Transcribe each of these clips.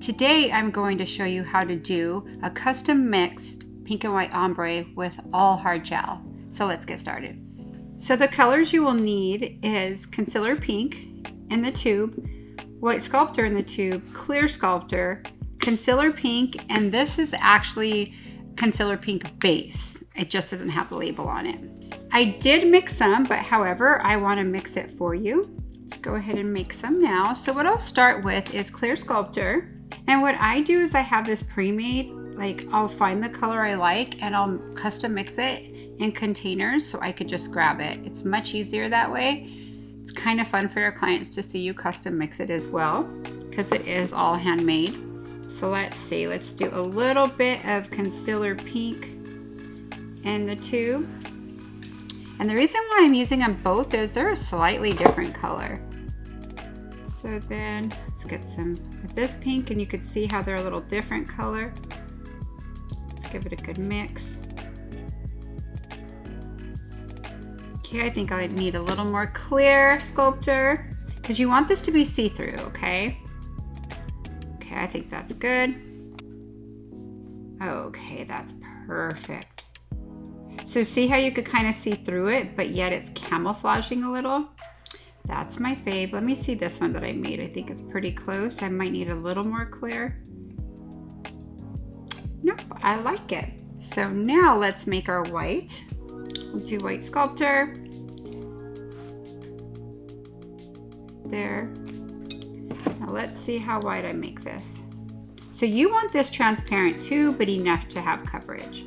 Today I'm going to show you how to do a custom mixed pink and white ombre with all hard gel. So let's get started. So the colors you will need is concealer pink in the tube, white sculptor in the tube, clear sculptor, concealer pink, and this is actually concealer pink base. It just doesn't have the label on it. I did mix some, but however, I want to mix it for you. Let's go ahead and make some now. So what I'll start with is clear sculptor. And what I do is I have this pre-made, like I'll find the color I like and I'll custom mix it in containers so I could just grab it. It's much easier that way. It's kind of fun for your clients to see you custom mix it as well because it is all handmade. So let's see, let's do a little bit of concealer pink in the tube. And the reason why I'm using them both is they're a slightly different color. So then let's get some of this pink, and you can see how they're a little different color. Let's give it a good mix. Okay, I think I need a little more clear sculptor because you want this to be see-through, okay? Okay, I think that's good. Okay, that's perfect. So see how you could kind of see through it, but yet it's camouflaging a little? That's my fave. Let me see this one that I made. I think it's pretty close. I might need a little more clear. Nope, I like it. So now let's make our white. We'll do white sculptor. There. Now let's see how white I make this. So you want this transparent too, but enough to have coverage.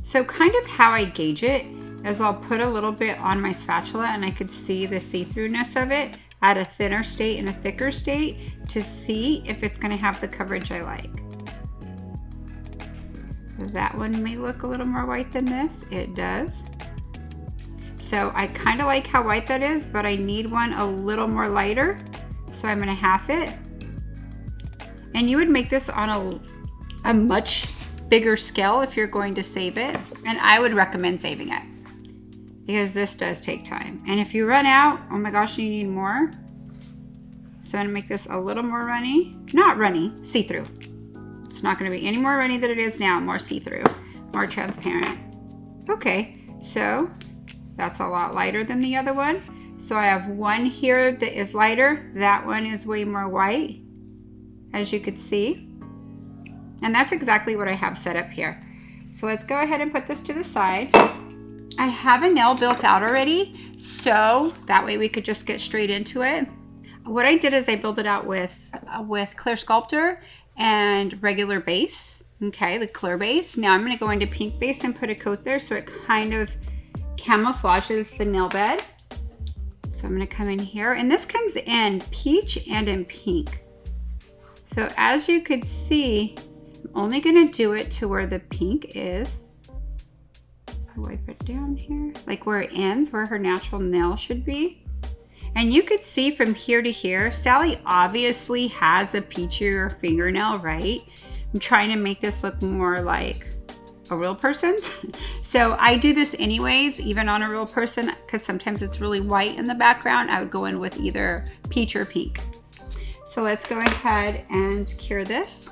So kind of how I gauge it is I'll put a little bit on my spatula and I could see the see-throughness of it at a thinner state and a thicker state to see if it's going to have the coverage I like. That one may look a little more white than this. It does. So I kind of like how white that is, but I need one a little more lighter. So I'm going to half it. And you would make this on a much bigger scale if you're going to save it. And I would recommend saving it because this does take time. And if you run out, oh my gosh, you need more. So I'm going to make this a little more runny. Not runny, see-through. It's not going to be any more runny than it is now, more see-through, more transparent. Okay, so that's a lot lighter than the other one. So I have one here that is lighter. That one is way more white, as you could see. And that's exactly what I have set up here. So let's go ahead and put this to the side. I have a nail built out already, so that way we could just get straight into it. What I did is I built it out with clear sculptor and regular base. Okay, the clear base. Now I'm going to go into pink base and put a coat there so it kind of camouflages the nail bed. So I'm going to come in here, and this comes in peach and in pink. So as you could see, I'm only going to do it to where the pink is. Wipe it down here, like where it ends, where her natural nail should be. And you could see from here to here, Sally obviously has a peachier fingernail, right? I'm trying to make this look more like a real person's. So I do this anyways, even on a real person, because sometimes it's really white in the background. I would go in with either peach or pink. So let's go ahead and cure this.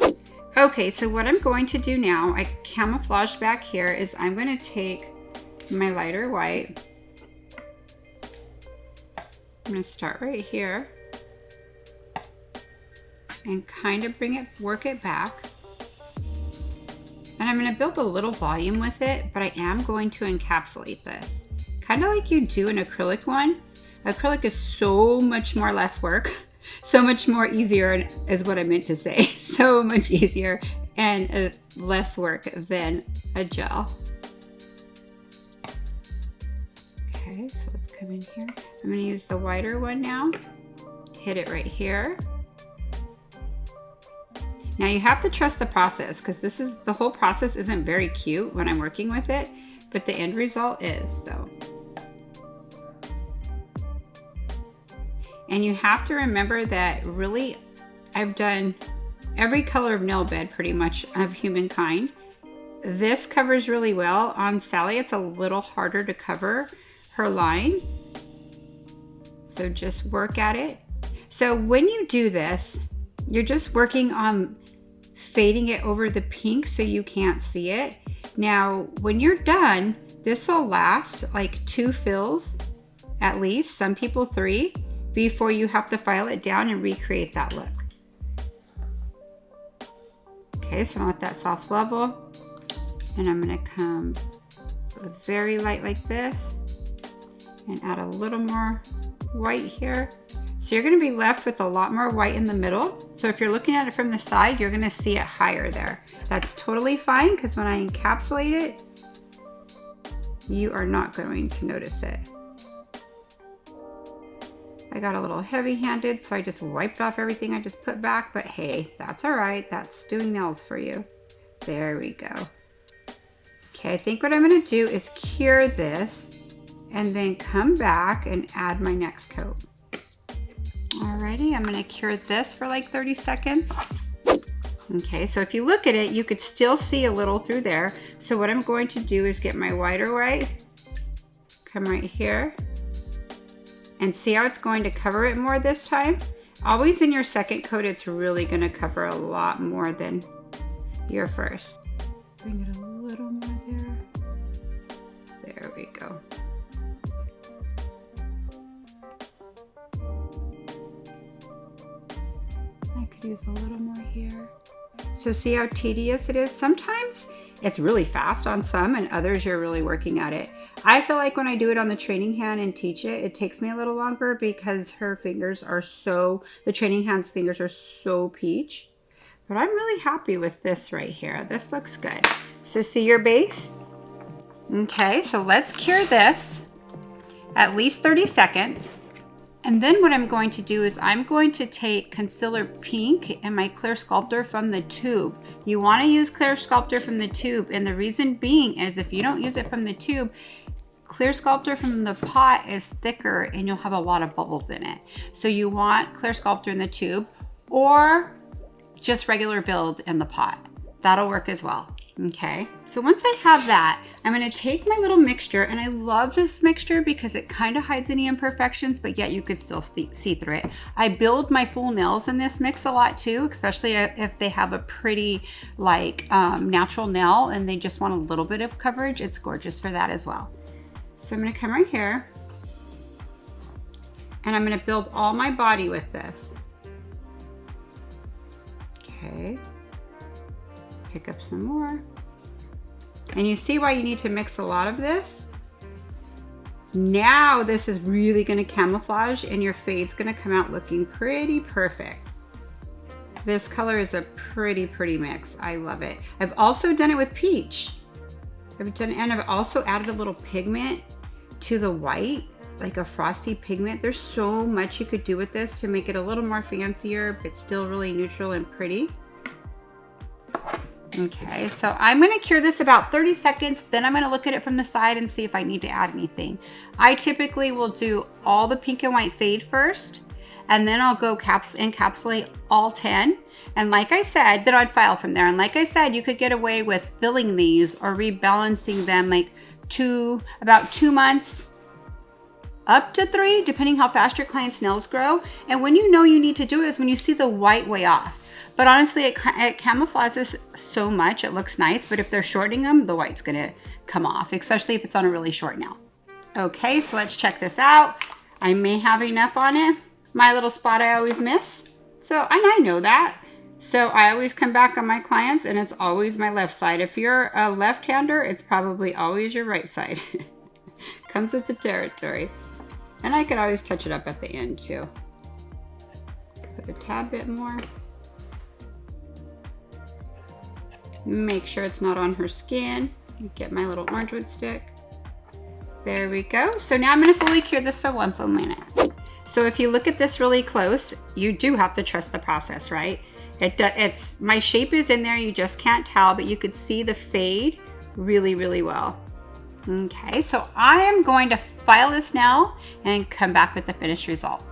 Okay, so what I'm going to do now, I camouflaged back here, is I'm going to take my lighter white. I'm going to start right here and kind of work it back. And I'm going to build a little volume with it, but I am going to encapsulate this. Kind of like you do an acrylic one. Acrylic is so much more less work. So much more easier is what I meant to say. So much easier and less work than a gel. Okay, so let's come in here. I'm going to use the whiter one now. Hit it right here. Now you have to trust the process because the whole process isn't very cute when I'm working with it, but the end result is so. And you have to remember that really I've done every color of nail bed pretty much of humankind. This covers really well. On Sally, it's a little harder to cover her line. So just work at it. So when you do this, You're just working on fading it over the pink so you can't see it. Now, when you're done, this will last like 2 fills at least, some people 3, before you have to file it down and recreate that look. Okay, so I'm gonna let that soft level, and I'm gonna come very light like this and add a little more white here. So you're gonna be left with a lot more white in the middle. So if you're looking at it from the side, you're gonna see it higher there. That's totally fine, because when I encapsulate it, you are not going to notice it. I got a little heavy-handed, so I just wiped off everything I just put back, but hey, that's all right. That's doing nails for you. There we go. Okay, I think what I'm gonna do is cure this and then come back and add my next coat. Alrighty, I'm gonna cure this for like 30 seconds. Okay, so if you look at it, you could still see a little through there. So what I'm going to do is get my whiter white, come right here, and see how it's going to cover it more this time? Always in your second coat, it's really gonna cover a lot more than your first. Bring it a little more there. There we go. I could use a little more here. So see how tedious it is? Sometimes it's really fast on some, and others you're really working at it. I feel like when I do it on the training hand and teach it, it takes me a little longer because her fingers are so, the training hand's fingers are so peach. But I'm really happy with this right here. This looks good. So see your base? Okay, so let's cure this at least 30 seconds. And then what I'm going to do is I'm going to take concealer pink and my clear sculptor from the tube. You want to use clear sculptor from the tube, and the reason being is if you don't use it from the tube, clear sculptor from the pot is thicker and you'll have a lot of bubbles in it. So you want clear sculptor in the tube, or just regular build in the pot. That'll work as well. Okay, so once I have that, I'm going to take my little mixture, and I love this mixture because it kind of hides any imperfections, but yet you could still see through it. I build my full nails in this mix a lot too, especially if they have a pretty like natural nail and they just want a little bit of coverage. It's gorgeous for that as well. So I'm going to come right here, and I'm going to build all my body with this. Okay. Pick up some more. And you see why you need to mix a lot of this? Now this is really gonna camouflage and your fade's gonna come out looking pretty perfect. This color is a pretty mix. I love it. I've also done it with peach. I've also added a little pigment to the white, like a frosty pigment. There's so much you could do with this to make it a little more fancier, but still really neutral and pretty. Okay, so I'm going to cure this about 30 seconds, then I'm going to look at it from the side and see if I need to add anything. I typically will do all the pink and white fade first, and then I'll go encapsulate all 10. And like I said, then I'd file from there. And like I said, you could get away with filling these or rebalancing them like about 2 months, up to 3, depending how fast your client's nails grow. And when you know you need to do it is when you see the white way off. But honestly, it camouflages so much, it looks nice, but if they're shortening them, the white's gonna come off, especially if it's on a really short nail. Okay, so let's check this out. I may have enough on it. My little spot I always miss. So, and I know that. So I always come back on my clients and it's always my left side. If you're a left-hander, it's probably always your right side. Comes with the territory. And I could always touch it up at the end too. Put a tad bit more. Make sure it's not on her skin. Get my little orange wood stick. There we go. So now I'm going to fully cure this for 1 full minute. So if you look at this really close, you do have to trust the process, right? My shape is in there, you just can't tell, but you could see the fade really well. Okay, so I am going to file this now and come back with the finished result.